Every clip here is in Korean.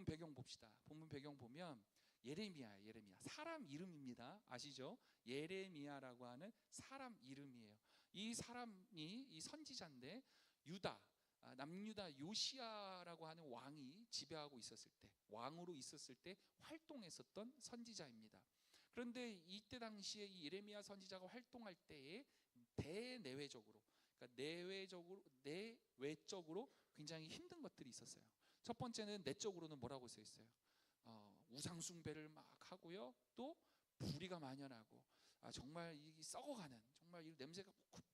본문 배경 봅시다. 본문 배경 보면 예레미야 사람 이름입니다. 아시죠? 예레미야라고 하는 사람 이름이에요. 이 사람이 이 선지자인데 유다 남유다 요시야라고 하는 왕이 지배하고 있었을 때, 왕으로 있었을 때 활동했었던 선지자입니다. 그런데 이때 당시에 이 예레미야 선지자가 활동할 때에 대내외적으로, 그러니까 내외적으로 굉장히 힘든 것들이 있었어요. 첫 번째는 내적으로는 뭐라고 써 있어요? 우상 숭배를 막 하고요. 또 불의가 만연하고 정말 이 썩어가는, 정말 이 냄새가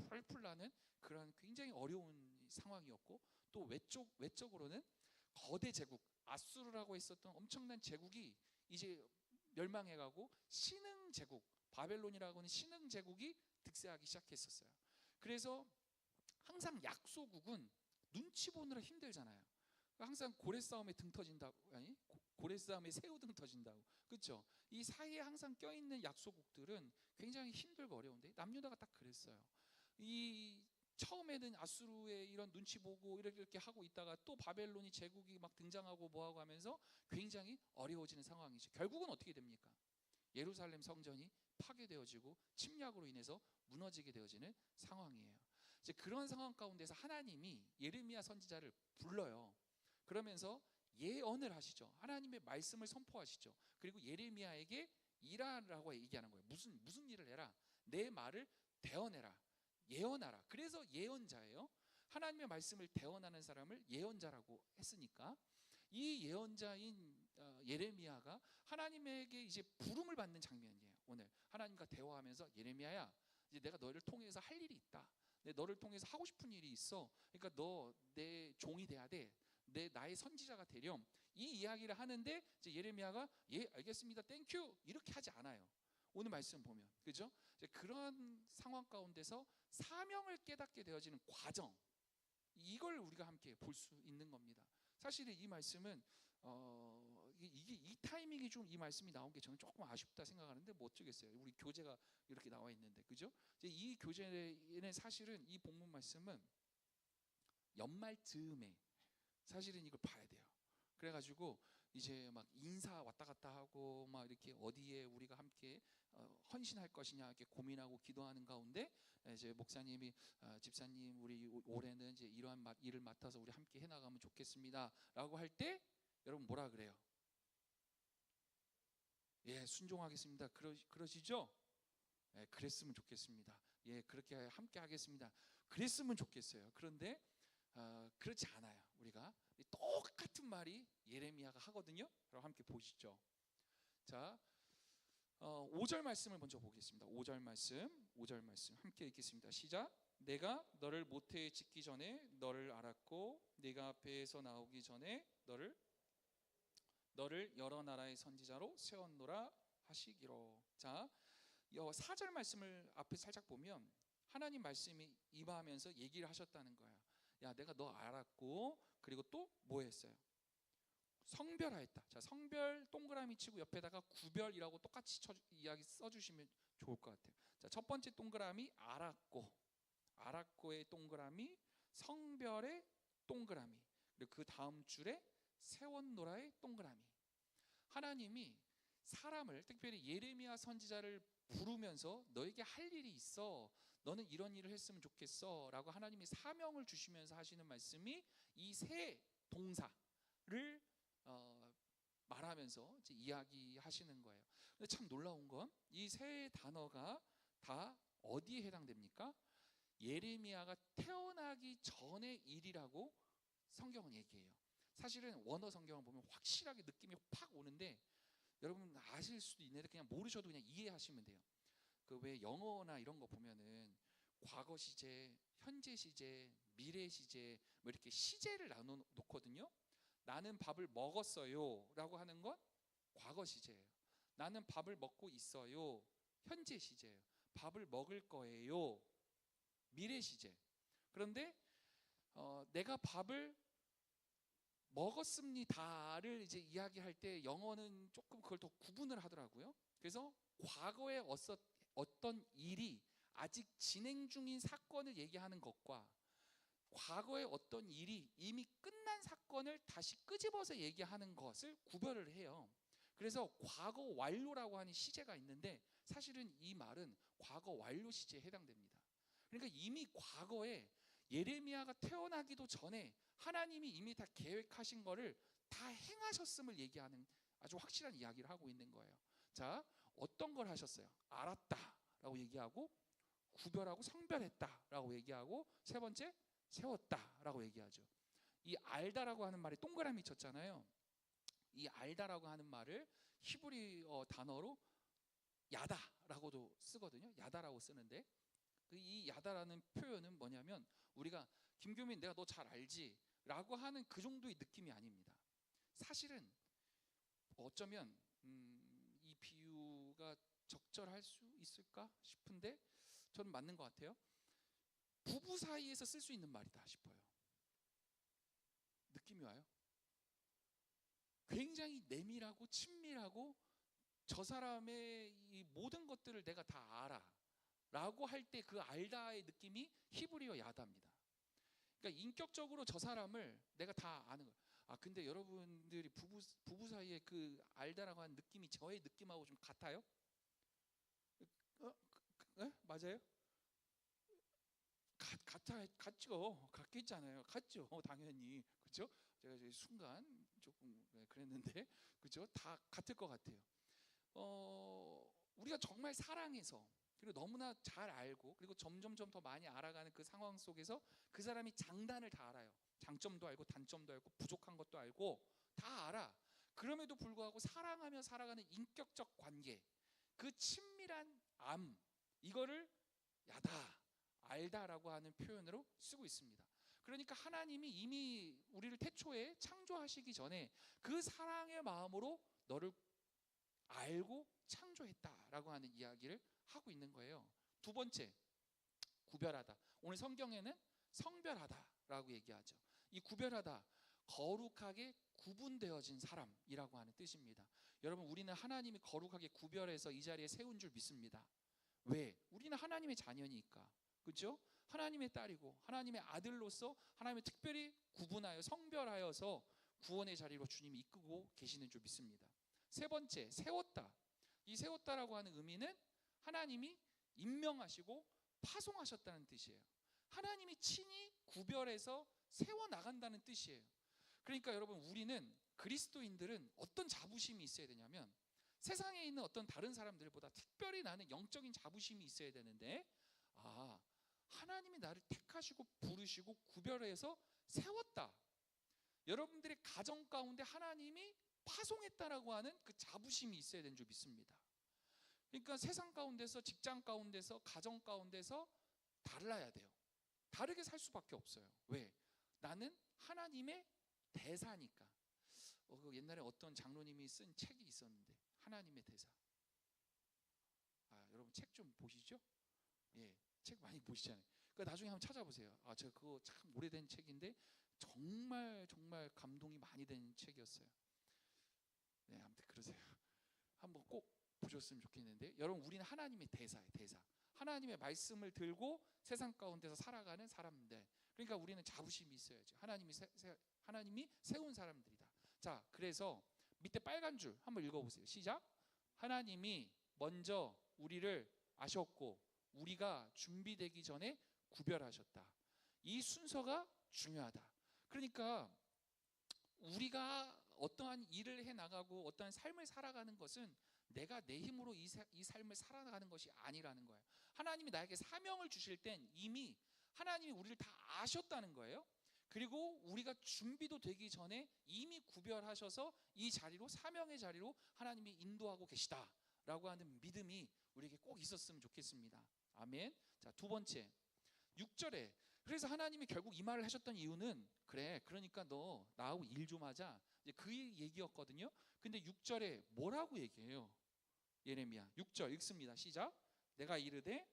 풀풀 나는 그런 굉장히 어려운 상황이었고, 또 외적으로는 거대 제국 아수르라고 했었던 엄청난 제국이 이제 멸망해가고 신흥 제국 바벨론이라고 하는 신흥 제국이 득세하기 시작했었어요. 그래서 항상 약소국은 눈치 보느라 힘들잖아요. 항상 고래 싸움에 등 터진다고, 아니 고래 싸움에 새우 등 터진다고, 그렇죠? 이 사이에 항상 껴있는 약소국들은 굉장히 힘들고 어려운데 남유다가 딱 그랬어요. 이 처음에는 아수르의 이런 눈치 보고 이렇게 하고 있다가 또 바벨론이 제국이 막 등장하고 뭐하고 하면서 굉장히 어려워지는 상황이죠. 결국은 어떻게 됩니까? 예루살렘 성전이 파괴되어지고 침략으로 인해서 무너지게 되어지는 상황이에요. 이제 그런 상황 가운데서 하나님이 예레미야 선지자를 불러요. 그러면서 예언을 하시죠. 하나님의 말씀을 선포하시죠. 그리고 예레미야에게 일하라고 얘기하는 거예요. 무슨 일을 해라. 내 말을 대언해라. 예언하라. 그래서 예언자예요. 하나님의 말씀을 대언하는 사람을 예언자라고 했으니까 이 예언자인 예레미야가 하나님에게 이제 부름을 받는 장면이에요. 오늘 하나님과 대화하면서 예레미야야, 이제 내가 너를 통해서 할 일이 있다. 너를 통해서 하고 싶은 일이 있어. 그러니까 너 내 종이 돼야 돼. 나의 선지자가 되렴. 이 이야기를 하는데 이제 예레미야가 예 알겠습니다 땡큐 이렇게 하지 않아요. 오늘 말씀 보면, 그죠? 그런 상황 가운데서 사명을 깨닫게 되어지는 과정, 이걸 우리가 함께 볼 수 있는 겁니다. 사실은 이 말씀은 이 타이밍이 좀 이 말씀이 나온 게 저는 조금 아쉽다 생각하는데 뭐 어쩌겠어요. 우리 교재가 이렇게 나와 있는데, 그죠? 이제 이 교재는 사실은 이 본문 말씀은 연말 즈음에 사실은 이걸 봐야 돼요. 그래가지고 이제 막 인사 왔다 갔다 하고 막 이렇게 어디에 우리가 함께 헌신할 것이냐 이렇게 고민하고 기도하는 가운데 이제 목사님이 집사님 우리 올해는 이제 이러한 일을 맡아서 우리 함께 해나가면 좋겠습니다라고 할 때 여러분 뭐라 그래요? 예, 순종하겠습니다. 그러시죠? 예, 그랬으면 좋겠습니다. 예, 그렇게 함께 하겠습니다. 그랬으면 좋겠어요. 그런데 그렇지 않아요. 우리가 똑같은 말이 예레미야가 하거든요. 그럼 함께 보시죠. 자, 5절 말씀을 먼저 보겠습니다. 5절 말씀 함께 읽겠습니다. 시작. 내가 너를 모태에 짓기 전에 너를 알았고 네가 앞에서 나오기 전에 너를 여러 나라의 선지자로 세웠노라 하시기로. 자, 4절 말씀을 앞에 살짝 보면 하나님 말씀이 임하면서 얘기를 하셨다는 거야. 야, 내가 너 알았고, 그리고 또 뭐 했어요? 성별하였다. 자, 성별 동그라미 치고 옆에다가 구별이라고 똑같이 이야기 써주시면 좋을 것 같아요. 자, 첫 번째 동그라미 알았고의 동그라미, 성별의 동그라미, 그리고 그 다음 줄에 세웠노라의 동그라미. 하나님이 사람을, 특별히 예레미야 선지자를 부르면서 너에게 할 일이 있어, 너는 이런 일을 했으면 좋겠어 라고 하나님이 사명을 주시면서 하시는 말씀이 이 세 동사를 말하면서 이제 이야기하시는 거예요. 근데 참 놀라운 건 이 세 단어가 다 어디에 해당됩니까? 예레미야가 태어나기 전의 일이라고 성경은 얘기해요. 사실은 원어 성경을 보면 확실하게 느낌이 팍 오는데 여러분 아실 수도 있는데 그냥 모르셔도 그냥 이해하시면 돼요. 그 왜 영어나 이런 거 보면은 과거 시제, 현재 시제, 미래 시제 뭐 이렇게 시제를 나눠 놓거든요. 나는 밥을 먹었어요 라고 하는 건 과거 시제예요. 나는 밥을 먹고 있어요, 현재 시제예요. 밥을 먹을 거예요, 미래 시제. 그런데 내가 밥을 먹었습니다를 이제 이야기할 때 영어는 조금 그걸 더 구분을 하더라고요. 그래서 과거에 어떤 일이 아직 진행 중인 사건을 얘기하는 것과 과거의 어떤 일이 이미 끝난 사건을 다시 끄집어서 얘기하는 것을 구별을 해요. 그래서 과거 완료라고 하는 시제가 있는데 사실은 이 말은 과거 완료 시제에 해당됩니다. 그러니까 이미 과거에 예레미야가 태어나기도 전에 하나님이 이미 다 계획하신 거를 다 행하셨음을 얘기하는 아주 확실한 이야기를 하고 있는 거예요. 자, 어떤 걸 하셨어요? 알았다라고 얘기하고, 구별하고 성별했다라고 얘기하고, 세 번째 세웠다라고 얘기하죠. 이 알다라고 하는 말에 동그라미 쳤잖아요. 이 알다라고 하는 말을 히브리어 단어로 야다라고도 쓰거든요. 야다라고 쓰는데 이 야다라는 표현은 뭐냐면 우리가 김규민 내가 너 잘 알지 라고 하는 그 정도의 느낌이 아닙니다. 사실은 어쩌면 이 비유가 적절할 수 있을까 싶은데 저는 맞는 것 같아요. 부부 사이에서 쓸 수 있는 말이다 싶어요. 느낌이 와요? 굉장히 내밀하고 친밀하고 저 사람의 이 모든 것들을 내가 다 알아 라고 할 때 그 알다의 느낌이 히브리어 야다입니다. 그러니까 인격적으로 저 사람을 내가 다 아는 거예요. 근데 여러분들이 부부 사이에 그 알다라고 하는 느낌이 저의 느낌하고 좀 같아요? 맞아요? 같죠. 같겠잖아요. 같죠. 당연히. 그렇죠? 제가 이제 순간 조금 그랬는데 그렇죠? 다 같을 것 같아요. 우리가 정말 사랑해서 그리고 너무나 잘 알고 그리고 점점점 더 많이 알아가는 그 상황 속에서 그 사람이 장단을 다 알아요. 장점도 알고 단점도 알고 부족한 것도 알고 다 알아. 그럼에도 불구하고 사랑하며 살아가는 인격적 관계, 그 친밀한 이거를 야다, 알다라고 하는 표현으로 쓰고 있습니다. 그러니까 하나님이 이미 우리를 태초에 창조하시기 전에 그 사랑의 마음으로 너를 알고 창조했다라고 하는 이야기를 하고 있는 거예요. 두 번째, 구별하다. 오늘 성경에는 성별하다라고 얘기하죠. 이 구별하다, 거룩하게 구분되어진 사람이라고 하는 뜻입니다. 여러분, 우리는 하나님이 거룩하게 구별해서 이 자리에 세운 줄 믿습니다. 왜? 우리는 하나님의 자녀니까. 그렇죠? 하나님의 딸이고 하나님의 아들로서 하나님이 특별히 구분하여 성별하여서 구원의 자리로 주님이 이끌고 계시는 줄 믿습니다. 세 번째, 세웠다. 이 세웠다라고 하는 의미는 하나님이 임명하시고 파송하셨다는 뜻이에요. 하나님이 친히 구별해서 세워나간다는 뜻이에요. 그러니까 여러분, 우리는 그리스도인들은 어떤 자부심이 있어야 되냐면 세상에 있는 어떤 다른 사람들보다 특별히 나는 영적인 자부심이 있어야 되는데 하나님이 나를 택하시고 부르시고 구별해서 세웠다. 여러분들의 가정 가운데 하나님이 파송했다라고 하는 그 자부심이 있어야 되는 줄 믿습니다. 그러니까 세상 가운데서, 직장 가운데서, 가정 가운데서 달라야 돼요. 다르게 살 수밖에 없어요. 왜? 나는 하나님의 대사니까. 옛날에 어떤 장로님이 쓴 책이 있었는데 하나님의 대사. 여러분 책 좀 보시죠? 예, 책 많이 보시잖아요. 그러니까 나중에 한번 찾아보세요. 제가 그거 참 오래된 책인데 정말 정말 감동이 많이 된 책이었어요. 네, 아무튼 그러세요. 한번 꼭 보셨으면 좋겠는데 여러분, 우리는 하나님의 대사예요. 대사. 하나님의 말씀을 들고 세상 가운데서 살아가는 사람들. 그러니까 우리는 자부심이 있어야죠. 하나님이 세운 사람들이다. 자, 그래서 밑에 빨간 줄 한번 읽어보세요. 시작. 하나님이 먼저 우리를 아셨고 우리가 준비되기 전에 구별하셨다. 이 순서가 중요하다. 그러니까 우리가 어떠한 일을 해나가고 어떠한 삶을 살아가는 것은 내가 내 힘으로 이 삶을 살아가는 것이 아니라는 거예요. 하나님이 나에게 사명을 주실 땐 이미 하나님이 우리를 다 아셨다는 거예요. 그리고 우리가 준비도 되기 전에 이미 구별하셔서 이 자리로, 사명의 자리로 하나님이 인도하고 계시다라고 하는 믿음이 우리에게 꼭 있었으면 좋겠습니다. 아멘. 자, 두 번째, 6절에 그래서 하나님이 결국 이 말을 하셨던 이유는 그래, 그러니까 너 나하고 일 좀 하자, 이제 그 얘기였거든요. 근데 6절에 뭐라고 얘기해요? 예레미야 6절 읽습니다. 시작. 내가 이르되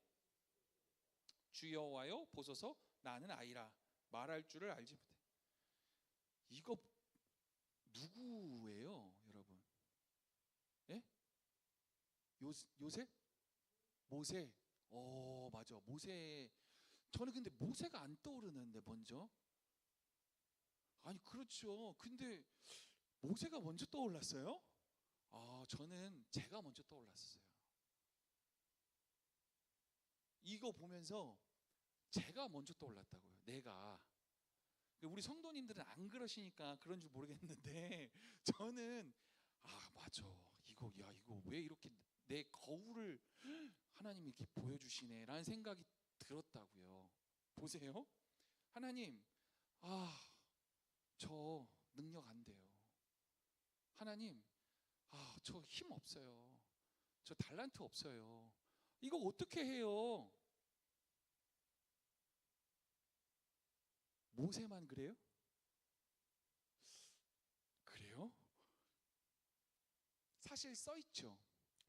주 여호와여 보소서 나는 아이라 말할 줄을 알지 못해. 이거 누구예요, 여러분? 예? 요셉? 모세. 맞아. 모세. 저는 근데 모세가 안 떠오르는데 먼저. 아니 그렇죠. 근데 모세가 먼저 떠올랐어요? 저는 제가 먼저 떠올랐어요. 이거 보면서 제가 먼저 떠올랐다고요. 내가. 우리 성도님들은 안 그러시니까 그런 줄 모르겠는데 저는 맞아. 이거 왜 이렇게 내 거울을 하나님이 이렇게 보여주시네라는 생각이 들었다고요. 보세요. 하나님, 저 능력 안 돼요. 하나님, 저 힘 없어요. 저 달란트 없어요. 이거 어떻게 해요? 모세만 그래요? 그래요? 사실 써 있죠.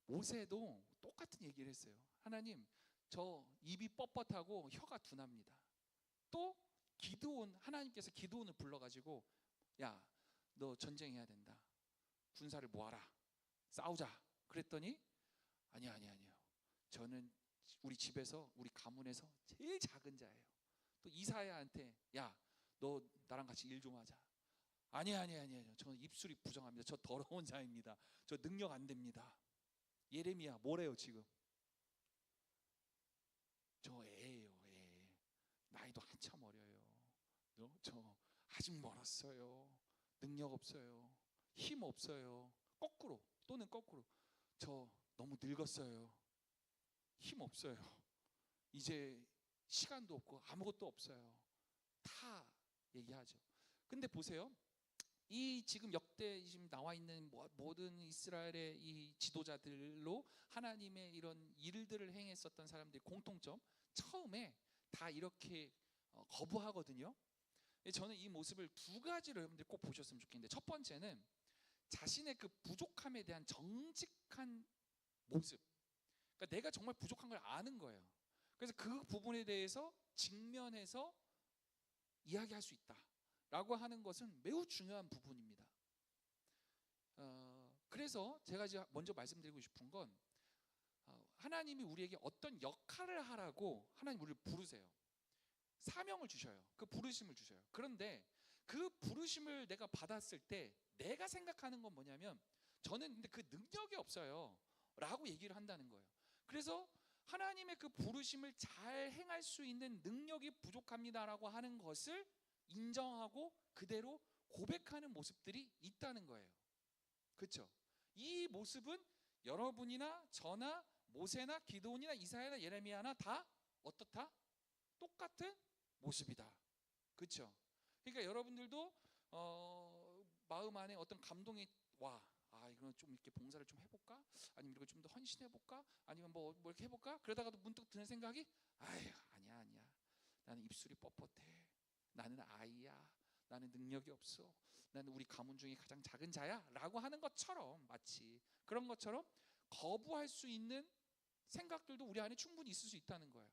모세도 똑같은 얘기를 했어요. 하나님, 저 입이 뻣뻣하고 혀가 둔합니다. 또 기드온, 하나님께서 기드온을 불러가지고 야, 너 전쟁해야 된다. 군사를 모아라. 싸우자. 그랬더니 아니요. 저는 우리 집에서, 우리 가문에서 제일 작은 자예요. 또 이사야한테 야, 너 나랑 같이 일 좀 하자. 아니요. 저는 입술이 부정합니다. 저 더러운 자입니다. 저 능력 안 됩니다. 예레미야 뭐래요 지금? 저 애예요, 애. 나이도 한참 어려요. 저 아직 멀었어요. 능력 없어요. 힘 없어요. 거꾸로 또는 거꾸로 저 너무 늙었어요. 힘 없어요. 이제 시간도 없고 아무것도 없어요. 다 얘기하죠. 근데 보세요. 이 지금 역대 지금 나와 있는 모든 이스라엘의 이 지도자들로 하나님의 이런 일들을 행했었던 사람들의 공통점, 처음에 다 이렇게 거부하거든요. 저는 이 모습을 두 가지로 여러분들 꼭 보셨으면 좋겠는데, 첫 번째는 자신의 그 부족함에 대한 정직한 모습. 그러니까 내가 정말 부족한 걸 아는 거예요. 그래서 그 부분에 대해서 직면해서 이야기할 수 있다라고 하는 것은 매우 중요한 부분입니다. 그래서 제가 이제 먼저 말씀드리고 싶은 건, 하나님이 우리에게 어떤 역할을 하라고 하나님 우리를 부르세요. 사명을 주셔요. 그 부르심을 주셔요. 그런데 그 부르심을 내가 받았을 때 내가 생각하는 건 뭐냐면, 저는 근데 그 능력이 없어요 라고 얘기를 한다는 거예요. 그래서 하나님의 그 부르심을 잘 행할 수 있는 능력이 부족합니다라고 하는 것을 인정하고 그대로 고백하는 모습들이 있다는 거예요. 그렇죠? 이 모습은 여러분이나 저나 모세나 기드온이나 이사야나 예레미야나 다 어떻다? 똑같은 모습이다. 그렇죠? 그러니까 여러분들도 마음 안에 어떤 감동이 와. 이거는 좀 이렇게 봉사를 좀 해볼까? 아니면 이걸 좀 더 헌신해볼까? 아니면 뭐 이렇게 해볼까? 그러다가도 문득 드는 생각이 아니야. 나는 입술이 뻣뻣해. 나는 아이야. 나는 능력이 없어. 나는 우리 가문 중에 가장 작은 자야. 라고 하는 것처럼, 마치 그런 것처럼 거부할 수 있는 생각들도 우리 안에 충분히 있을 수 있다는 거예요.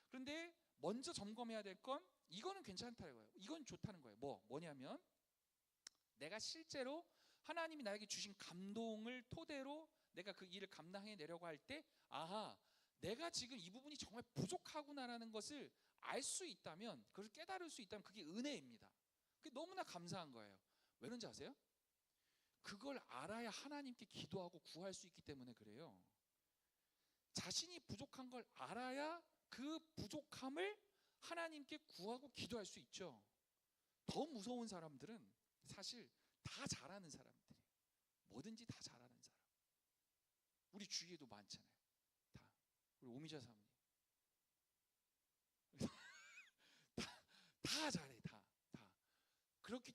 그런데 먼저 점검해야 될 건 이거는 괜찮다는 거예요. 이건 좋다는 거예요. 뭐냐면 내가 실제로 하나님이 나에게 주신 감동을 토대로 내가 그 일을 감당해 내려고 할 때, 내가 지금 이 부분이 정말 부족하구나라는 것을 알 수 있다면, 그걸 깨달을 수 있다면 그게 은혜입니다. 그게 너무나 감사한 거예요. 왜 그런지 아세요? 그걸 알아야 하나님께 기도하고 구할 수 있기 때문에 그래요. 자신이 부족한 걸 알아야 그 부족함을 하나님께 구하고 기도할 수 있죠. 더 무서운 사람들은 사실 다 잘하는 사람들이에요. 뭐든지 다 잘하는 사람. 우리 주위에도 많잖아요. 다. 우리 오미자 사모님. 다 잘해. 다.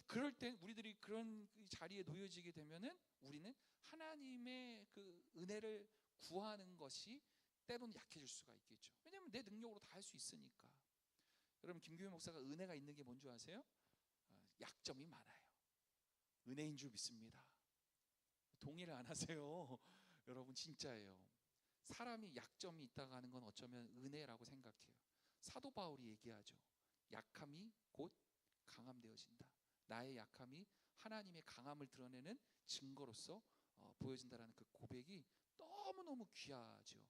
그럴 땐 우리들이 그런 자리에 놓여지게 되면은 우리는 하나님의 그 은혜를 구하는 것이 때로는 약해질 수가 있겠죠. 왜냐하면 내 능력으로 다 할 수 있으니까. 여러분, 김규현 목사가 은혜가 있는 게 뭔지 아세요? 약점이 많아요. 은혜인 줄 믿습니다. 동의를 안 하세요. 여러분, 진짜예요. 사람이 약점이 있다고 하는 건 어쩌면 은혜라고 생각해요. 사도 바울이 얘기하죠. 약함이 곧 강함 되어진다. 나의 약함이 하나님의 강함을 드러내는 증거로서 보여진다라는 그 고백이 너무너무 귀하죠.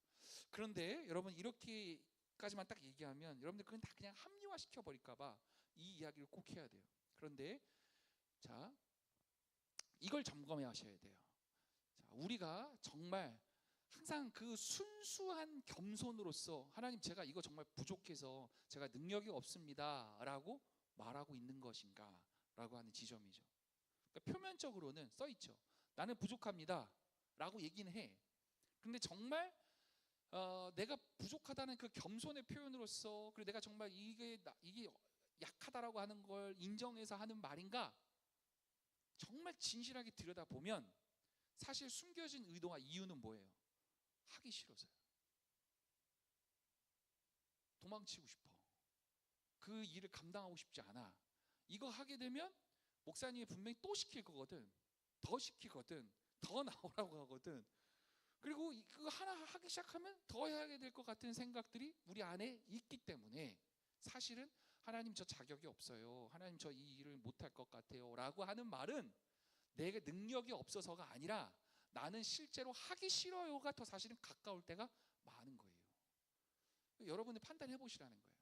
그런데 여러분, 이렇게 까지만 딱 얘기하면 여러분들 그건 다 그냥 합리화시켜 버릴까봐 이 이야기를 꼭 해야 돼요. 그런데 자, 이걸 점검해 하셔야 돼요. 자, 우리가 정말 항상 그 순수한 겸손으로서 하나님, 제가 이거 정말 부족해서 제가 능력이 없습니다 라고 말하고 있는 것인가 라고 하는 지점이죠. 그러니까 표면적으로는 써 있죠. 나는 부족합니다 라고 얘기는 해. 근데 정말 내가 부족하다는 그 겸손의 표현으로서, 그리고 내가 정말 이게 약하다라고 하는 걸 인정해서 하는 말인가, 정말 진실하게 들여다보면 사실 숨겨진 의도와 이유는 뭐예요? 하기 싫어서요. 도망치고 싶어. 그 일을 감당하고 싶지 않아. 이거 하게 되면 목사님이 분명히 또 시킬 거거든. 더 시키거든. 더 나오라고 하거든. 그리고 그거 하나 하기 시작하면 더 해야 될 것 같은 생각들이 우리 안에 있기 때문에 사실은 하나님 저 자격이 없어요, 하나님 저 이 일을 못할 것 같아요 라고 하는 말은 내게 능력이 없어서가 아니라 나는 실제로 하기 싫어요가 더 사실은 가까울 때가 많은 거예요. 여러분이 판단해 보시라는 거예요.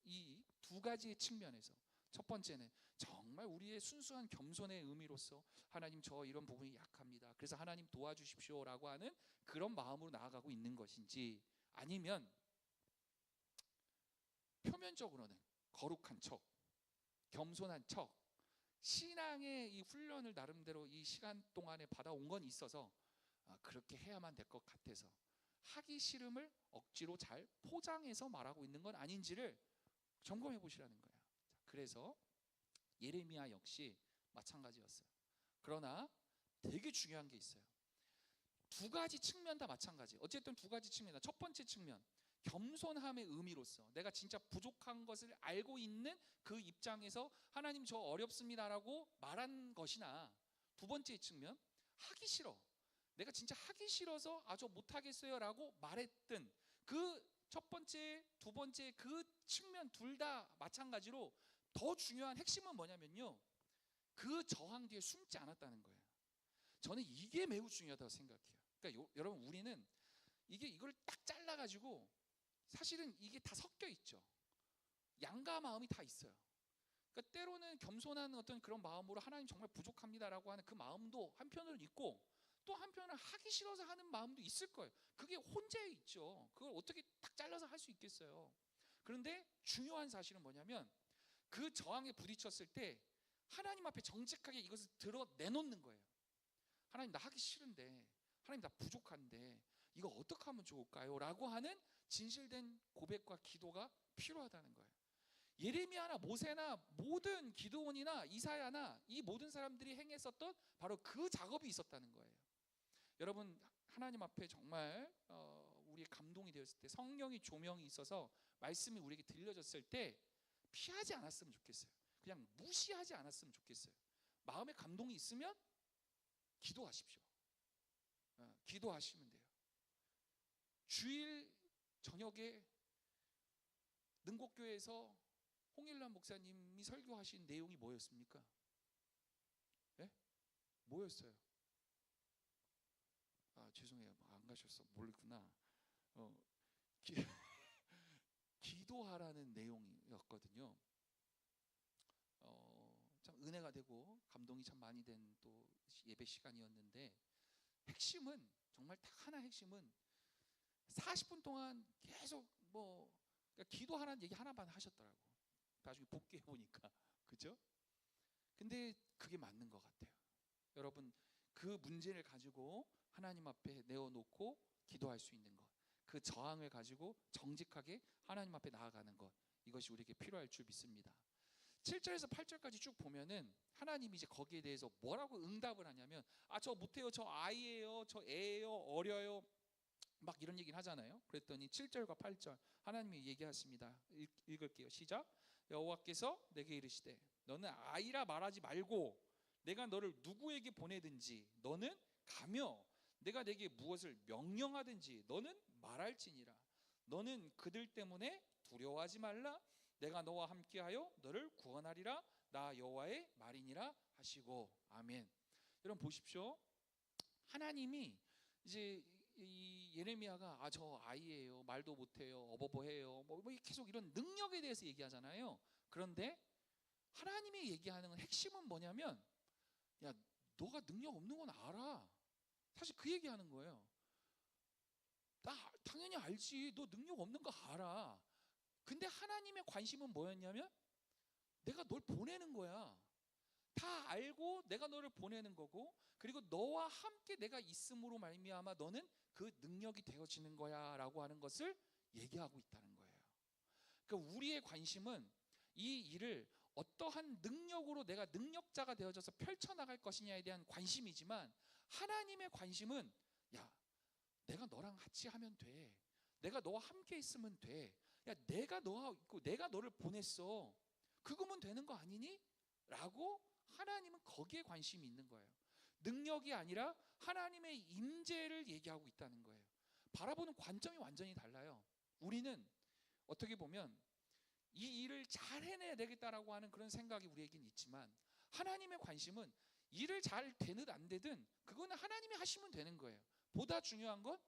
이 두 가지의 측면에서 첫 번째는 정말 우리의 순수한 겸손의 의미로서 하나님 저 이런 부분이 약합니다, 그래서 하나님 도와주십시오 라고 하는 그런 마음으로 나아가고 있는 것인지, 아니면 표면적으로는 거룩한 척, 겸손한 척, 신앙의 이 훈련을 나름대로 이 시간 동안에 받아온 건 있어서 그렇게 해야만 될 것 같아서 하기 싫음을 억지로 잘 포장해서 말하고 있는 건 아닌지를 점검해 보시라는 거예요. 그래서 예레미야 역시 마찬가지였어요. 그러나 되게 중요한 게 있어요. 두 가지 측면 다 마찬가지. 어쨌든 두 가지 측면이다. 첫 번째 측면, 겸손함의 의미로서 내가 진짜 부족한 것을 알고 있는 그 입장에서 하나님 저 어렵습니다라고 말한 것이나, 두 번째 측면, 하기 싫어, 내가 진짜 하기 싫어서 저 못하겠어요 라고 말했던 그 첫 번째, 두 번째 그 측면 둘 다 마찬가지로 더 중요한 핵심은 뭐냐면요, 그 저항 뒤에 숨지 않았다는 거예요. 저는 이게 매우 중요하다고 생각해요. 그러니까 여러분, 우리는 이걸 딱 잘라가지고 사실은 이게 다 섞여 있죠. 양가 마음이 다 있어요. 그러니까 때로는 겸손한 어떤 그런 마음으로 하나님 정말 부족합니다라고 하는 그 마음도 한편으로는 있고, 또 한편은 하기 싫어서 하는 마음도 있을 거예요. 그게 혼재해 있죠. 그걸 어떻게 딱 잘라서 할 수 있겠어요. 그런데 중요한 사실은 뭐냐면 그 저항에 부딪혔을 때 하나님 앞에 정직하게 이것을 내놓는 거예요. 하나님 나 하기 싫은데, 하나님 나 부족한데 이거 어떻게 하면 좋을까요? 라고 하는 진실된 고백과 기도가 필요하다는 거예요. 예레미야나 모세나 모든 기드온이나 이사야나 이 모든 사람들이 행했었던 바로 그 작업이 있었다는 거예요. 여러분, 하나님 앞에 정말 우리의 감동이 되었을 때, 성령의 조명이 있어서 말씀이 우리에게 들려졌을 때 피하지 않았으면 좋겠어요. 그냥 무시하지 않았으면 좋겠어요. 마음에 감동이 있으면 기도하십시오. 기도하시면 돼요. 주일 저녁에 능곡교회에서 홍일란 목사님이 설교하신 내용이 뭐였습니까? 네? 뭐였어요? 죄송해요, 안 가셨어, 모르구나. 기도하라는 내용이었거든요. 참 은혜가 되고 감동이 참 많이 된 또 예배 시간이었는데, 핵심은 정말 딱 하나, 핵심은 40분 동안 계속 그러니까 기도하라는 얘기 하나만 하셨더라고. 나중에 복귀해 보니까, 그죠? 근데 그게 맞는 것 같아요. 여러분, 그 문제를 가지고 하나님 앞에 내어놓고 기도할 수 있는 것, 그 저항을 가지고 정직하게 하나님 앞에 나아가는 것, 이것이 우리에게 필요할 줄 믿습니다. 7절에서 8절까지 쭉 보면은 하나님이 이제 거기에 대해서 뭐라고 응답을 하냐면, 저 못해요, 저 아이예요, 저 애예요, 어려요, 막 이런 얘기를 하잖아요. 그랬더니 7절과 8절 하나님이 얘기하십니다. 읽을게요. 시작. 여호와께서 내게 이르시되 너는 아이라 말하지 말고 내가 너를 누구에게 보내든지 너는 가며 내가 내게 무엇을 명령하든지 너는 말할지니라. 너는 그들 때문에 두려워하지 말라. 내가 너와 함께하여 너를 구원하리라. 나 여호와의 말이니라 하시고. 아멘. 여러분 보십시오. 하나님이 이제 이 예레미야가 저 아이예요, 말도 못해요, 어버버해요, 뭐 계속 이런 능력에 대해서 얘기하잖아요. 그런데 하나님이 얘기하는 핵심은 뭐냐면, 야, 너가 능력 없는 건 알아. 사실 그 얘기하는 거예요. 나 당연히 알지. 너 능력 없는 거 알아. 근데 하나님의 관심은 뭐였냐면, 내가 널 보내는 거야. 다 알고 내가 너를 보내는 거고, 그리고 너와 함께 내가 있음으로 말미암아 너는 그 능력이 되어지는 거야라고 하는 것을 얘기하고 있다는 거예요. 그러니까 우리의 관심은 이 일을 어떠한 능력으로 내가 능력자가 되어져서 펼쳐나갈 것이냐에 대한 관심이지만, 하나님의 관심은, 야, 내가 너랑 같이 하면 돼. 내가 너와 함께 있으면 돼. 야, 내가 너와 있고 내가 너를 보냈어. 그거면 되는 거 아니니? 라고 하나님은 거기에 관심이 있는 거예요. 능력이 아니라 하나님의 임재를 얘기하고 있다는 거예요. 바라보는 관점이 완전히 달라요. 우리는 어떻게 보면 이 일을 잘 해내야 되겠다라고 하는 그런 생각이 우리에게는 있지만, 하나님의 관심은 일을 잘 되든 안 되든 그거는 하나님이 하시면 되는 거예요. 보다 중요한 건,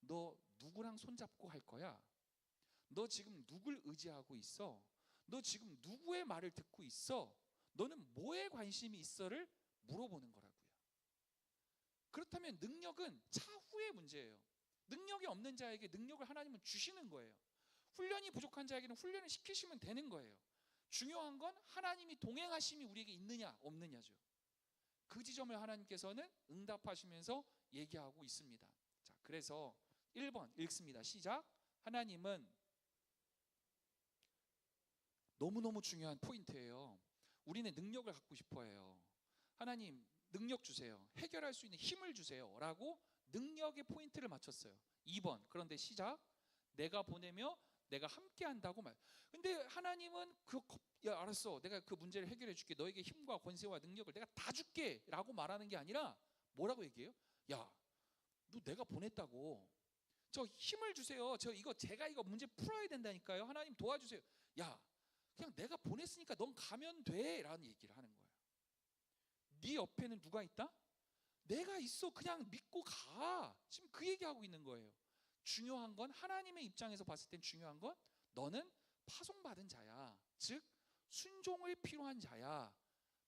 너 누구랑 손잡고 할 거야? 너 지금 누굴 의지하고 있어? 너 지금 누구의 말을 듣고 있어? 너는 뭐에 관심이 있어를 물어보는 거라고요. 그렇다면 능력은 차후의 문제예요. 능력이 없는 자에게 능력을 하나님은 주시는 거예요. 훈련이 부족한 자에게는 훈련을 시키시면 되는 거예요. 중요한 건 하나님이 동행하심이 우리에게 있느냐 없느냐죠. 그 지점을 하나님께서는 응답하시면서 얘기하고 있습니다. 자, 그래서 1번 읽습니다. 시작. 하나님은, 너무너무 중요한 포인트예요. 우리는 능력을 갖고 싶어 해요. 하나님, 능력 주세요. 해결할 수 있는 힘을 주세요. 라고 능력의 포인트를 맞췄어요. 2번, 그런데 시작. 내가 보내며 내가 함께 한다고 말. 근데 하나님은 야, 알았어. 내가 그 문제를 해결해 줄게. 너에게 힘과 권세와 능력을 내가 다 줄게. 라고 말하는 게 아니라 뭐라고 얘기해요? 야, 너 내가 보냈다고. 저 힘을 주세요. 제가 이거 문제 풀어야 된다니까요. 하나님 도와주세요. 야, 그냥 내가 보냈으니까 넌 가면 돼. 라는 얘기를 하는 거예요. 네 옆에는 누가 있다? 내가 있어. 그냥 믿고 가. 지금 그 얘기하고 있는 거예요. 중요한 건, 하나님의 입장에서 봤을 땐 중요한 건, 너는 파송받은 자야. 즉 순종을 필요한 자야.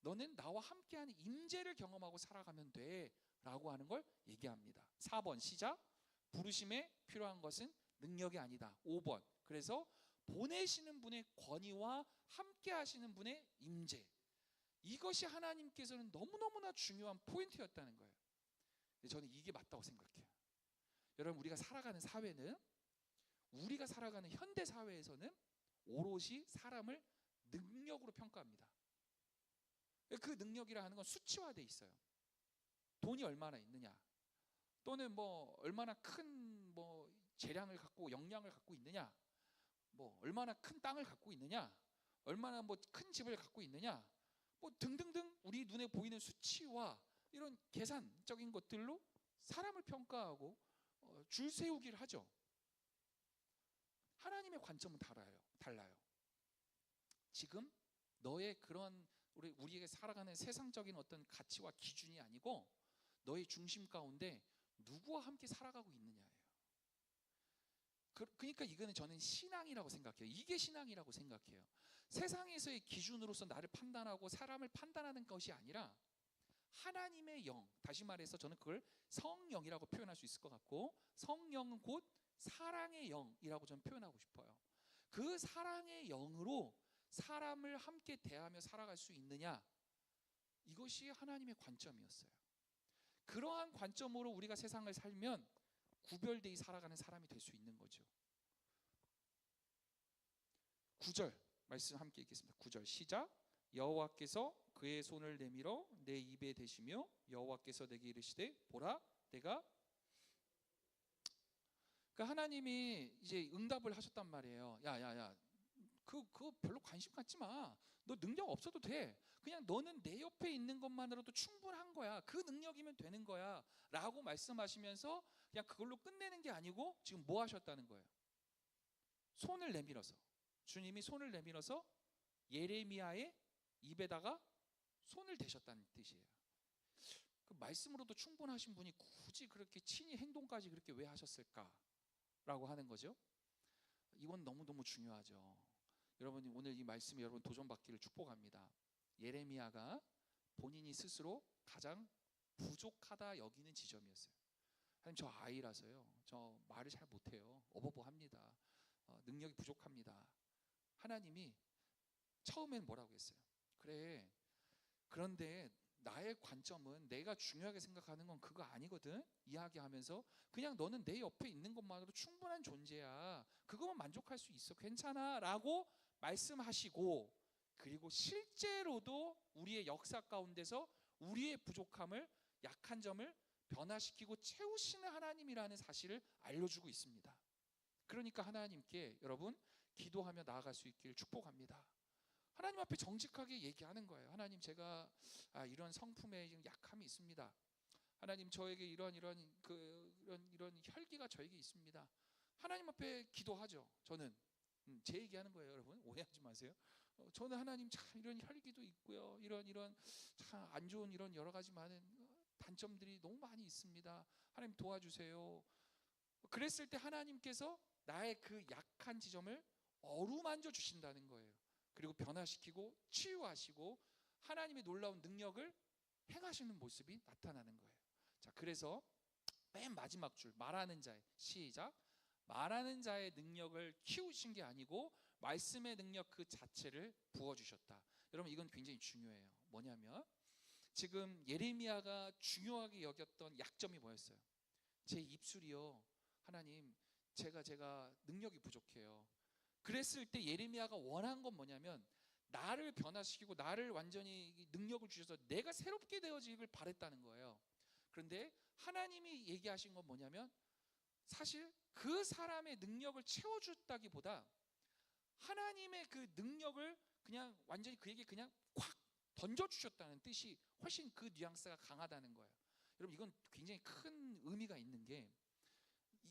너는 나와 함께하는 임재를 경험하고 살아가면 돼. 라고 하는 걸 얘기합니다. 4번 시작. 부르심에 필요한 것은 능력이 아니다. 5번, 그래서 보내시는 분의 권위와 함께 하시는 분의 임재, 이것이 하나님께서는 너무너무나 중요한 포인트였다는 거예요. 저는 이게 맞다고 생각해요. 여러분, 우리가 살아가는 사회는, 우리가 살아가는 현대 사회에서는 오롯이 사람을 능력으로 평가합니다. 그 능력이라 하는 건 수치화돼 있어요. 돈이 얼마나 있느냐, 또는 뭐 얼마나 큰 뭐 재량을 갖고 역량을 갖고 있느냐, 뭐 얼마나 큰 땅을 갖고 있느냐, 얼마나 뭐 큰 집을 갖고 있느냐, 뭐 등등등 우리 눈에 보이는 수치와 이런 계산적인 것들로 사람을 평가하고 줄 세우기를 하죠. 하나님의 관점은 달라요. 지금 너의 그런 우리에게 살아가는 세상적인 어떤 가치와 기준이 아니고, 너의 중심 가운데 누구와 함께 살아가고 있느냐예요. 그러니까 이거는 저는 신앙이라고 생각해요. 이게 신앙이라고 생각해요. 세상에서의 기준으로서 나를 판단하고 사람을 판단하는 것이 아니라, 하나님의 영, 다시 말해서 저는 그걸 성령이라고 표현할 수 있을 것 같고, 성령은 곧 사랑의 영이라고 저는 표현하고 싶어요. 그 사랑의 영으로 사람을 함께 대하며 살아갈 수 있느냐, 이것이 하나님의 관점이었어요. 그러한 관점으로 우리가 세상을 살면 구별되이 살아가는 사람이 될 수 있는 거죠. 9절 말씀 함께 읽겠습니다. 9절 시작. 여호와께서 그의 손을 내밀어 내 입에 대시며 여호와께서 내게 이르시되 보라 내가, 그러니까 하나님이 이제 응답을 하셨단 말이에요. 야야야, 그거 별로 관심 갖지 마. 너 능력 없어도 돼. 그냥 너는 내 옆에 있는 것만으로도 충분한 거야. 그 능력이면 되는 거야. 라고 말씀하시면서 그냥 그걸로 끝내는 게 아니고, 지금 뭐 하셨다는 거예요? 손을 내밀어서, 주님이 손을 내밀어서 예레미야의 입에다가 손을 대셨다는 뜻이에요. 그 말씀으로도 충분하신 분이 굳이 그렇게 친히 행동까지 그렇게 왜 하셨을까라고 하는 거죠. 이건 너무너무 중요하죠. 여러분이 오늘 이 말씀이 여러분 도전받기를 축복합니다. 예레미야가 본인이 스스로 가장 부족하다 여기는 지점이었어요. 하나님, 저 아이라서요, 저 말을 잘 못해요, 어버버합니다, 능력이 부족합니다. 하나님이 처음에는 뭐라고 했어요? 그래, 그런데 나의 관점은 내가 중요하게 생각하는 건 그거 아니거든 이야기하면서, 그냥 너는 내 옆에 있는 것만으로 충분한 존재야, 그거만 만족할 수 있어, 괜찮아 라고 말씀하시고, 그리고 실제로도 우리의 역사 가운데서 우리의 부족함을, 약한 점을 변화시키고 채우시는 하나님이라는 사실을 알려주고 있습니다. 그러니까 하나님께 여러분 기도하며 나아갈 수 있기를 축복합니다. 하나님 앞에 정직하게 얘기하는 거예요. 하나님, 제가 이런 성품에 약함이 있습니다. 하나님, 저에게 이런 혈기가 저에게 있습니다. 하나님 앞에 기도하죠. 저는 제 얘기하는 거예요, 여러분 오해하지 마세요. 저는 하나님, 참 이런 혈기도 있고요, 이런 참 안 좋은 이런 여러 가지 많은 단점들이 너무 많이 있습니다. 하나님 도와주세요. 그랬을 때 하나님께서 나의 그 약한 지점을 어루만져 주신다는 거예요. 그리고 변화시키고 치유하시고 하나님의 놀라운 능력을 행하시는 모습이 나타나는 거예요. 자, 그래서 맨 마지막 줄, 말하는 자의, 시작, 말하는 자의 능력을 키우신 게 아니고 말씀의 능력 그 자체를 부어주셨다. 여러분, 이건 굉장히 중요해요. 뭐냐면 지금 예레미야가 중요하게 여겼던 약점이 뭐였어요? 제 입술이요, 하나님, 제가 능력이 부족해요. 그랬을 때 예레미야가 원한 건 뭐냐면 나를 변화시키고 나를 완전히 능력을 주셔서 내가 새롭게 되어지길 바랬다는 거예요. 그런데 하나님이 얘기하신 건 뭐냐면 사실 그 사람의 능력을 채워줬다기보다 하나님의 그 능력을 그냥 완전히 그에게 그냥 콱 던져주셨다는 뜻이 훨씬 그 뉘앙스가 강하다는 거예요. 여러분, 이건 굉장히 큰 의미가 있는 게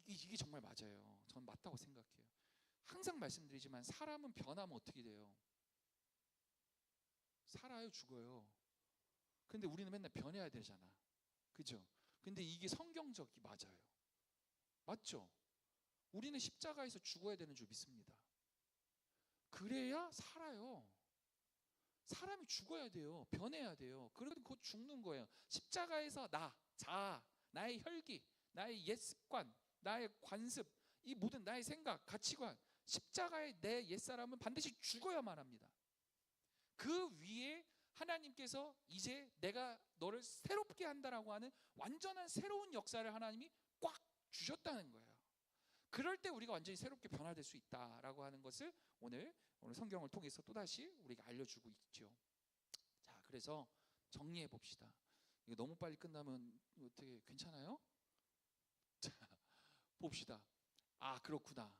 이게 정말 맞아요. 전 맞다고 생각해요. 항상 말씀드리지만 사람은 변하면 어떻게 돼요? 살아요, 죽어요. 근데 우리는 맨날 변해야 되잖아, 그죠? 근데 이게 성경적이 맞아요. 맞죠? 우리는 십자가에서 죽어야 되는 줄 믿습니다. 그래야 살아요. 사람이 죽어야 돼요. 변해야 돼요. 그래도 곧 죽는 거예요. 십자가에서 나의 혈기, 나의 옛 습관, 나의 관습, 이 모든 나의 생각, 가치관, 십자가의 내 옛사람은 반드시 죽어야만 합니다. 그 위에 하나님께서 이제 내가 너를 새롭게 한다라고 하는 완전한 새로운 역사를 하나님이 꽉 주셨다는 거예요. 그럴 때 우리가 완전히 새롭게 변화될 수 있다라고 하는 것을 오늘 성경을 통해서 또다시 우리가 알려주고 있죠. 자, 그래서 정리해 봅시다. 이거 너무 빨리 끝나면 어떻게 괜찮아요? 자, 봅시다. 그렇구나.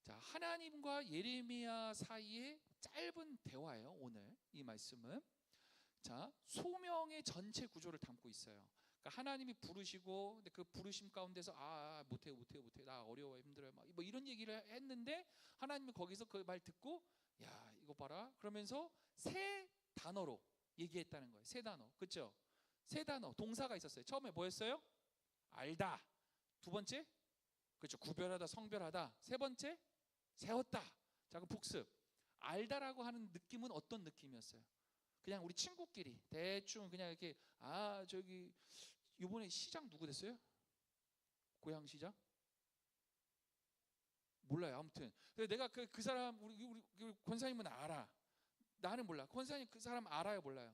자, 하나님과 예레미야 사이의 짧은 대화예요, 오늘 이 말씀은. 자, 소명의 전체 구조를 담고 있어요. 그러니까 하나님이 부르시고, 근데 그 부르심 가운데서 못해, 나 어려워, 힘들어요, 뭐 이런 얘기를 했는데 하나님이 거기서 그 말 듣고, 야, 이거 봐라, 그러면서 세 단어로 얘기했다는 거예요. 세 단어, 그렇죠? 세 단어, 동사가 있었어요. 처음에 뭐였어요? 알다. 두 번째, 그렇죠, 구별하다, 성별하다. 세 번째, 세웠다. 자, 그럼 복습. 알다라고 하는 느낌은 어떤 느낌이었어요? 그냥 우리 친구끼리 대충 그냥 이렇게 저기 이번에 시장 누구 됐어요? 고향 시장? 몰라요. 아무튼 내가 그 사람 우리 권사님은 알아. 나는 몰라. 권사님 그 사람 알아요, 몰라요?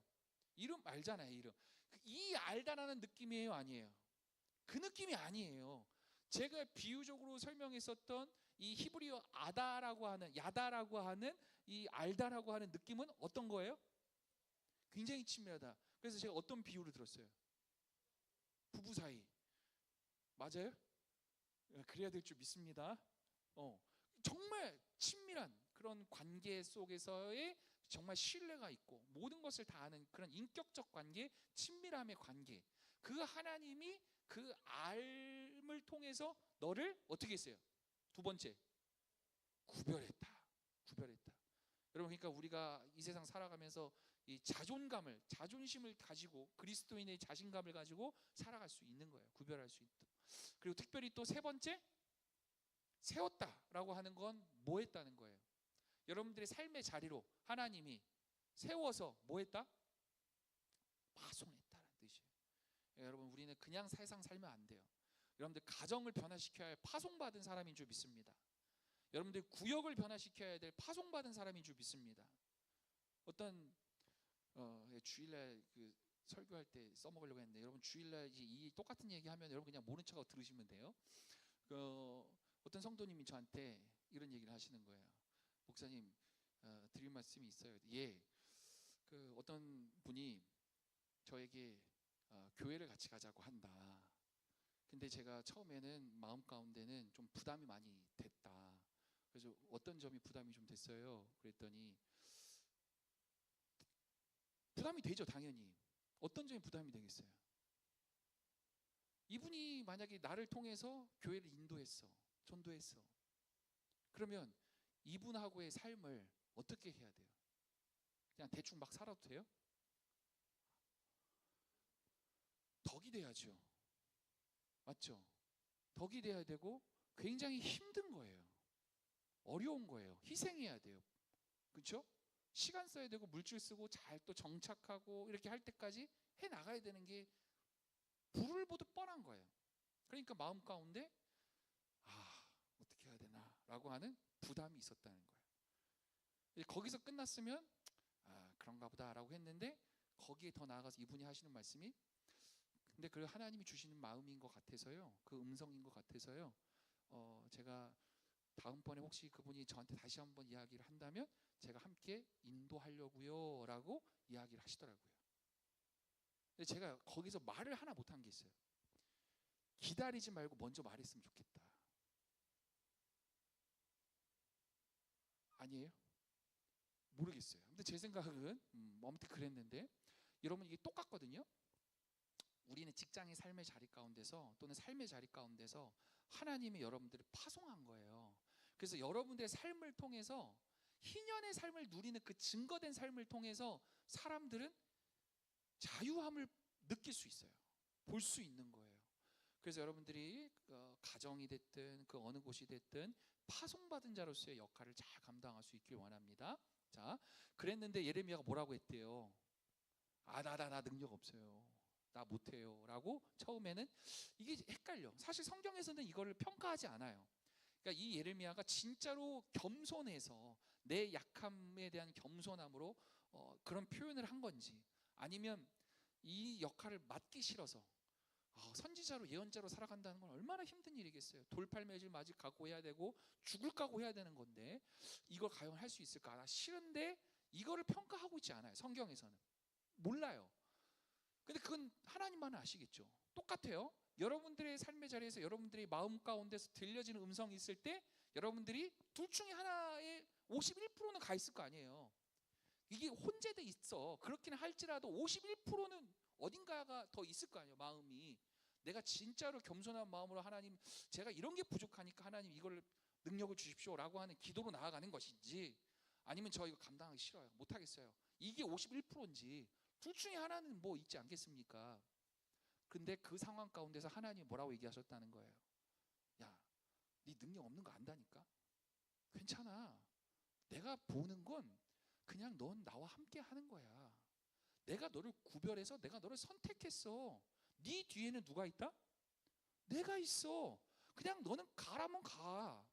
이름 알잖아요, 이름. 이 알다라는 느낌이에요, 아니에요? 그 느낌이 아니에요. 제가 비유적으로 설명했었던 이 히브리어 야다라고 하는 이 알다라고 하는 느낌은 어떤 거예요? 굉장히 친밀하다. 그래서 제가 어떤 비유를 들었어요? 부부 사이. 맞아요? 그래야 될 줄 믿습니다. 정말 친밀한 그런 관계 속에서의 정말 신뢰가 있고 모든 것을 다 아는 그런 인격적 관계, 친밀함의 관계. 그 하나님이 그 알을 통해서 너를 어떻게 했어요? 두 번째, 구별했다. 여러분, 그러니까 우리가 이 세상 살아가면서 이 자존심을 가지고 그리스도인의 자신감을 가지고 살아갈 수 있는 거예요. 구별할 수 있도록. 그리고 특별히 또 세 번째, 세웠다라고 하는 건 뭐 했다는 거예요? 여러분들의 삶의 자리로 하나님이 세워서 뭐 했다? 파송했다는 뜻이에요. 여러분, 우리는 그냥 세상 살면 안 돼요. 여러분들 가정을 변화시켜야 할 파송받은 사람인 줄 믿습니다. 여러분들 구역을 변화시켜야 될 파송받은 사람인 줄 믿습니다. 어떤 주일날 그 설교할 때 써먹으려고 했는데, 여러분 주일날 이 똑같은 얘기하면 여러분 그냥 모른 척하고 들으시면 돼요. 어떤 성도님이 저한테 이런 얘기를 하시는 거예요. 목사님, 드릴 말씀이 있어요. 예, 어떤 분이 저에게 교회를 같이 가자고 한다. 근데 제가 처음에는 마음 가운데는 좀 부담이 많이 됐다. 그래서 어떤 점이 부담이 좀 됐어요? 그랬더니 부담이 되죠, 당연히. 어떤 점이 부담이 되겠어요? 이분이 만약에 나를 통해서 교회를 인도했어, 전도했어. 그러면 이분하고의 삶을 어떻게 해야 돼요? 그냥 대충 막 살아도 돼요? 덕이 돼야죠. 맞죠? 덕이 돼야 되고 굉장히 힘든 거예요. 어려운 거예요. 희생해야 돼요. 그렇죠? 시간 써야 되고 물질 쓰고 잘 또 정착하고 이렇게 할 때까지 해 나가야 되는 게 불을 보듯 뻔한 거예요. 그러니까 마음 가운데 어떻게 해야 되나 라고 하는 부담이 있었다는 거예요. 거기서 끝났으면 그런가 보다 라고 했는데, 거기에 더 나아가서 이분이 하시는 말씀이, 근데 그 하나님이 주시는 마음인 것 같아서요, 그 음성인 것 같아서요, 제가 다음번에 혹시 그분이 저한테 다시 한번 이야기를 한다면 제가 함께 인도하려고요 라고 이야기를 하시더라고요. 근데 제가 거기서 말을 하나 못한 게 있어요. 기다리지 말고 먼저 말했으면 좋겠다. 아니에요? 모르겠어요. 근데 제 생각은 아무튼 그랬는데, 여러분 이게 똑같거든요. 우리는 직장의 삶의 자리 가운데서 또는 삶의 자리 가운데서 하나님이 여러분들을 파송한 거예요. 그래서 여러분들의 삶을 통해서, 희년의 삶을 누리는 그 증거된 삶을 통해서 사람들은 자유함을 느낄 수 있어요. 볼 수 있는 거예요. 그래서 여러분들이 가정이 됐든 그 어느 곳이 됐든 파송받은 자로서의 역할을 잘 감당할 수 있길 원합니다. 자, 그랬는데 예레미야가 뭐라고 했대요? 나 능력 없어요, 나 못해요 라고 처음에는. 이게 헷갈려. 사실 성경에서는 이거를 평가하지 않아요. 그러니까 이 예레미야가 진짜로 겸손해서 내 약함에 대한 겸손함으로 그런 표현을 한 건지, 아니면 이 역할을 맡기 싫어서, 선지자로 예언자로 살아간다는 건 얼마나 힘든 일이겠어요. 돌팔매질 맞이 각오해야 되고 죽을 각오해야 되는 건데 이걸 과연 할 수 있을까? 나 싫은데 이거를 평가하고 있지 않아요. 성경에서는 몰라요. 근데 그건 하나님만은 아시겠죠. 똑같아요. 여러분들의 삶의 자리에서 여러분들의 마음 가운데서 들려지는 음성이 있을 때 여러분들이 둘 중에 하나에 51%는 가 있을 거 아니에요. 이게 혼재돼 있어. 그렇기는 할지라도 51%는 어딘가가 더 있을 거 아니에요. 마음이, 내가 진짜로 겸손한 마음으로 하나님, 제가 이런 게 부족하니까 하나님 이걸 능력을 주십시오 라고 하는 기도로 나아가는 것인지, 아니면 저 이거 감당하기 싫어요, 못하겠어요, 이게 51%인지 둘 중에 하나는 뭐 있지 않겠습니까? 근데 그 상황 가운데서 하나님이 뭐라고 얘기하셨다는 거예요? 야, 네 능력 없는 거 안다니까? 괜찮아. 내가 보는 건 그냥 넌 나와 함께 하는 거야. 내가 너를 구별해서 내가 너를 선택했어. 네 뒤에는 누가 있다? 내가 있어. 그냥 너는 가라면 가,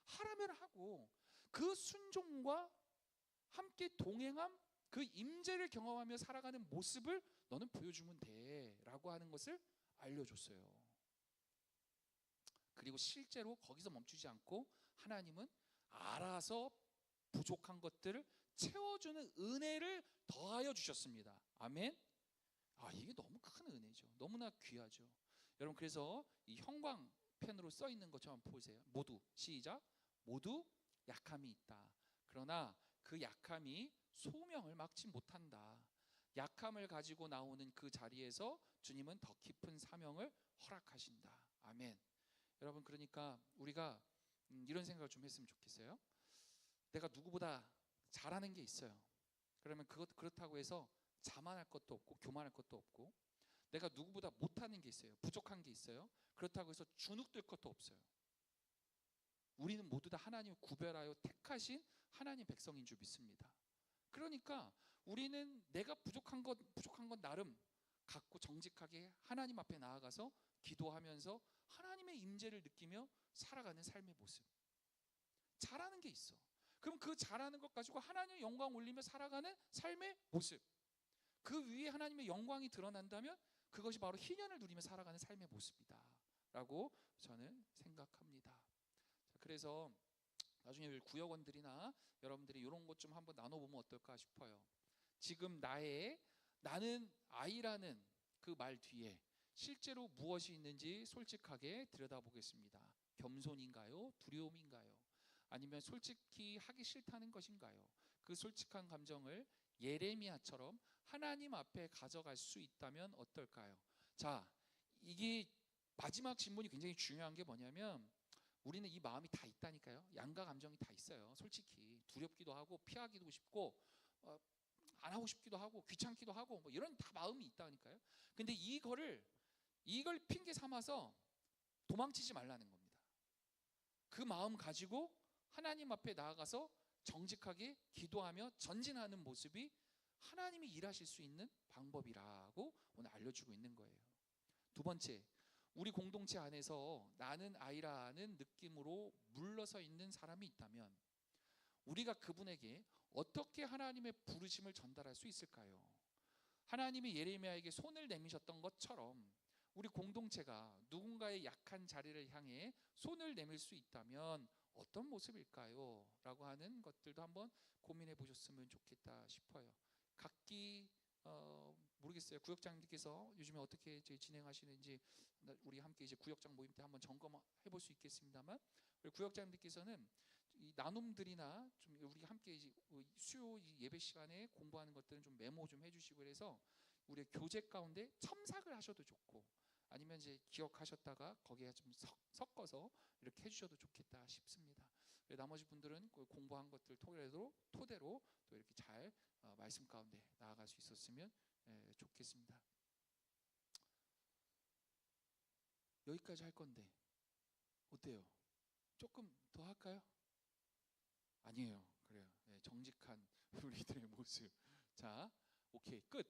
하라면 하고, 그 순종과 함께 동행함, 그 임재를 경험하며 살아가는 모습을 너는 보여주면 돼 라고 하는 것을 알려줬어요. 그리고 실제로 거기서 멈추지 않고 하나님은 알아서 부족한 것들을 채워주는 은혜를 더하여 주셨습니다. 아멘. 이게 너무 큰 은혜죠. 너무나 귀하죠. 여러분, 그래서 이 형광펜으로 써 있는 것처럼 보세요. 모두 시작. 모두 약함이 있다. 그러나 그 약함이 소명을 막지 못한다. 약함을 가지고 나오는 그 자리에서 주님은 더 깊은 사명을 허락하신다. 아멘. 여러분, 그러니까 우리가 이런 생각을 좀 했으면 좋겠어요. 내가 누구보다 잘하는 게 있어요. 그러면 그렇다고 해서 자만할 것도 없고 교만할 것도 없고, 내가 누구보다 못하는 게 있어요. 부족한 게 있어요. 그렇다고 해서 주눅들 것도 없어요. 우리는 모두 다 하나님을 구별하여 택하신 하나님 백성인 줄 믿습니다. 그러니까 우리는 내가 부족한 건 나름 갖고 정직하게 하나님 앞에 나아가서 기도하면서 하나님의 임재를 느끼며 살아가는 삶의 모습. 잘하는 게 있어. 그럼 그 잘하는 것 가지고 하나님의 영광 올리며 살아가는 삶의 모습. 그 위에 하나님의 영광이 드러난다면 그것이 바로 희년을 누리며 살아가는 삶의 모습이다 라고 저는 생각합니다. 자, 그래서 나중에 구역원들이나 여러분들이 이런 것 좀 한번 나눠보면 어떨까 싶어요. 지금 나는 아이라는 그 말 뒤에 실제로 무엇이 있는지 솔직하게 들여다보겠습니다. 겸손인가요? 두려움인가요? 아니면 솔직히 하기 싫다는 것인가요? 그 솔직한 감정을 예레미야처럼 하나님 앞에 가져갈 수 있다면 어떨까요? 자, 이게 마지막 질문이 굉장히 중요한 게 뭐냐면, 우리는 이 마음이 다 있다니까요. 양가 감정이 다 있어요. 솔직히 두렵기도 하고 피하기도 싶고 안 하고 싶기도 하고 귀찮기도 하고 뭐 이런 다 마음이 있다니까요. 근데 이걸 핑계 삼아서 도망치지 말라는 겁니다. 그 마음 가지고 하나님 앞에 나아가서 정직하게 기도하며 전진하는 모습이 하나님이 일하실 수 있는 방법이라고 오늘 알려주고 있는 거예요. 두 번째, 우리 공동체 안에서 나는 아이라는 느낌으로 물러서 있는 사람이 있다면 우리가 그분에게 어떻게 하나님의 부르심을 전달할 수 있을까요? 하나님이 예레미야에게 손을 내미셨던 것처럼 우리 공동체가 누군가의 약한 자리를 향해 손을 내밀 수 있다면 어떤 모습일까요? 라고 하는 것들도 한번 고민해 보셨으면 좋겠다 싶어요. 각기 모르겠어요. 구역장님께서 요즘에 어떻게 이제 진행하시는지 우리 함께 이제 구역장 모임 때 한번 점검해 볼 수 있겠습니다만, 우리 구역장님께서는 이 나눔들이나 좀 우리 함께 이제 수요 예배 시간에 공부하는 것들은 좀 메모 좀 해주시고, 그래서 우리 교재 가운데 첨삭을 하셔도 좋고, 아니면 이제 기억하셨다가 거기에 좀 섞어서 이렇게 해주셔도 좋겠다 싶습니다. 나머지 분들은 공부한 것들 토대로 또 이렇게 잘 말씀 가운데 나아갈 수 있었으면 좋겠습니다. 여기까지 할 건데 어때요? 조금 더 할까요? 아니에요. 그래요. 정직한 우리들의 모습. 자, 오케이, 끝.